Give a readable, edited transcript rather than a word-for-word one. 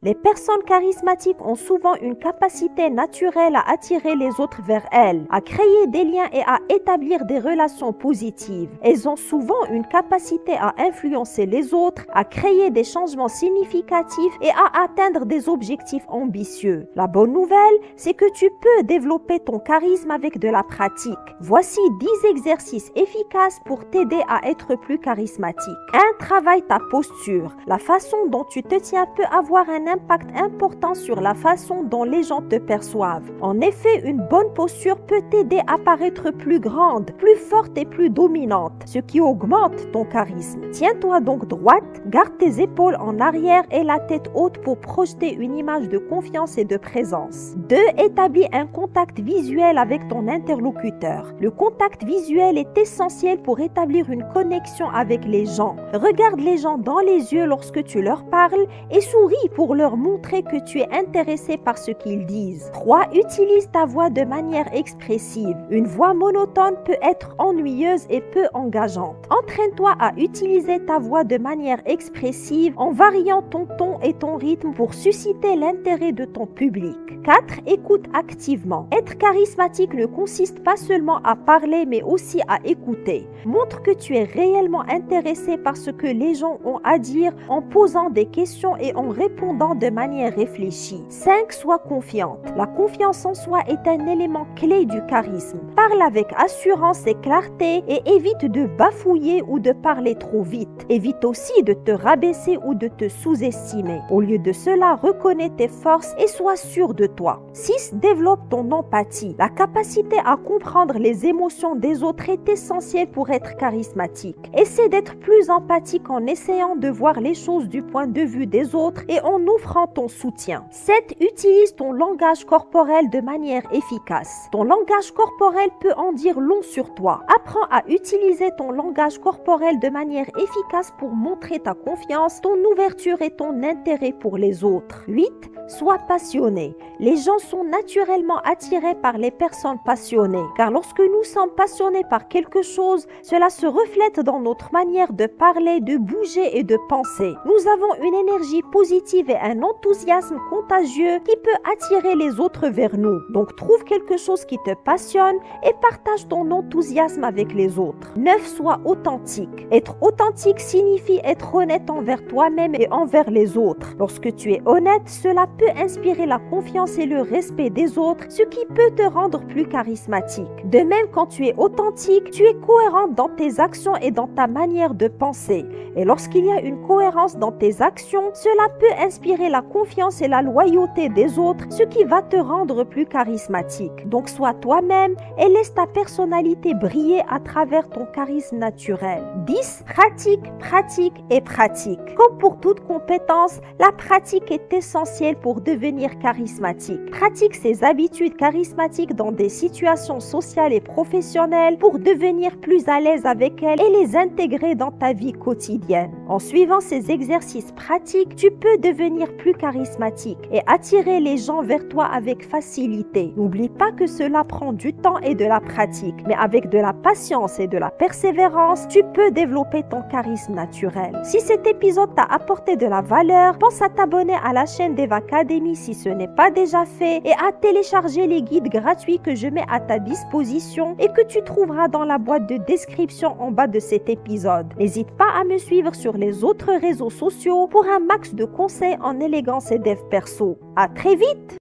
Les personnes charismatiques ont souvent une capacité naturelle à attirer les autres vers elles, à créer des liens et à établir des relations positives. Elles ont souvent une capacité à influencer les autres, à créer des changements significatifs et à atteindre des objectifs ambitieux. La bonne nouvelle, c'est que tu peux développer ton charisme avec de la pratique. Voici 10 exercices efficaces pour t'aider à être plus charismatique. 1. Travaille ta posture. La façon dont tu te tiens peut avoir un impact important sur la façon dont les gens te perçoivent. En effet, une bonne posture peut t'aider à paraître plus grande, plus forte et plus dominante, ce qui augmente ton charisme. Tiens-toi donc droite, garde tes épaules en arrière et la tête haute pour projeter une image de confiance et de présence. 2. Établis un contact visuel avec ton interlocuteur. Le contact visuel est essentiel pour établir une connexion avec les gens. Regarde les gens dans les yeux lorsque tu leur parles et souris pour leur montrer que tu es intéressé par ce qu'ils disent. 3. Utilise ta voix de manière expressive. Une voix monotone peut être ennuyeuse et peu engageante. Entraîne-toi à utiliser ta voix de manière expressive en variant ton ton et ton rythme pour susciter l'intérêt de ton public. 4. Écoute activement. Être charismatique ne consiste pas seulement à parler mais aussi à écouter. Montre que tu es réellement intéressé par ce que les gens ont à dire en posant des questions et en répondant de manière réfléchie. 5. Sois confiante. La confiance en soi est un élément clé du charisme. Parle avec assurance et clarté et évite de bafouiller ou de parler trop vite. Évite aussi de te rabaisser ou de te sous-estimer. Au lieu de cela, reconnais tes forces et sois sûr de toi. 6. Développe ton empathie. La capacité à comprendre les émotions des autres est essentielle pour être charismatique. Essaie d'être plus empathique en essayant de voir les choses du point de vue des autres et en offrant ton soutien. 7. Utilise ton langage corporel de manière efficace. Ton langage corporel peut en dire long sur toi. Apprends à utiliser ton langage corporel de manière efficace pour montrer ta confiance, ton ouverture et ton intérêt pour les autres. 8. Sois passionné. Les gens sont naturellement attirés par les personnes passionnées, car lorsque nous sommes passionnés par quelque chose, cela se reflète dans notre manière de parler, de bouger et de penser. Nous avons une énergie positive et un enthousiasme contagieux qui peut attirer les autres vers nous. Donc trouve quelque chose qui te passionne et partage ton enthousiasme avec les autres. 9. Sois authentique. Être authentique signifie être honnête envers toi-même et envers les autres. Lorsque tu es honnête, cela peut inspirer la confiance et le respect des autres, ce qui peut te rendre plus charismatique. De même, quand tu es authentique, tu es cohérente dans tes actions et dans ta manière de penser. Et lorsqu'il y a une cohérence dans tes actions, cela peut inspirer la confiance et la loyauté des autres, ce qui va te rendre plus charismatique. Donc sois toi-même et laisse ta personnalité briller à travers ton charisme naturel. 10. Pratique, pratique et pratique. Comme pour toute compétence, la pratique est essentielle pour devenir charismatique. Pratique ces habitudes charismatiques dans des situations sociales et professionnelles pour devenir plus à l'aise avec elles et les intégrer dans ta vie quotidienne. En suivant ces exercices pratiques, tu peux devenir plus charismatique et attirer les gens vers toi avec facilité. N'oublie pas que cela prend du temps et de la pratique, mais avec de la patience et de la persévérance, tu peux développer ton charisme naturel. Si cet épisode t'a apporté de la valeur, pense à t'abonner à la chaîne d'Eva Academy si ce n'est pas déjà fait et à télécharger les guides gratuits que je mets à ta disposition et que tu trouveras dans la boîte de description en bas de cet épisode. N'hésite pas à me suivre sur les autres réseaux sociaux pour un max de conseils en élégance et dev perso. À très vite!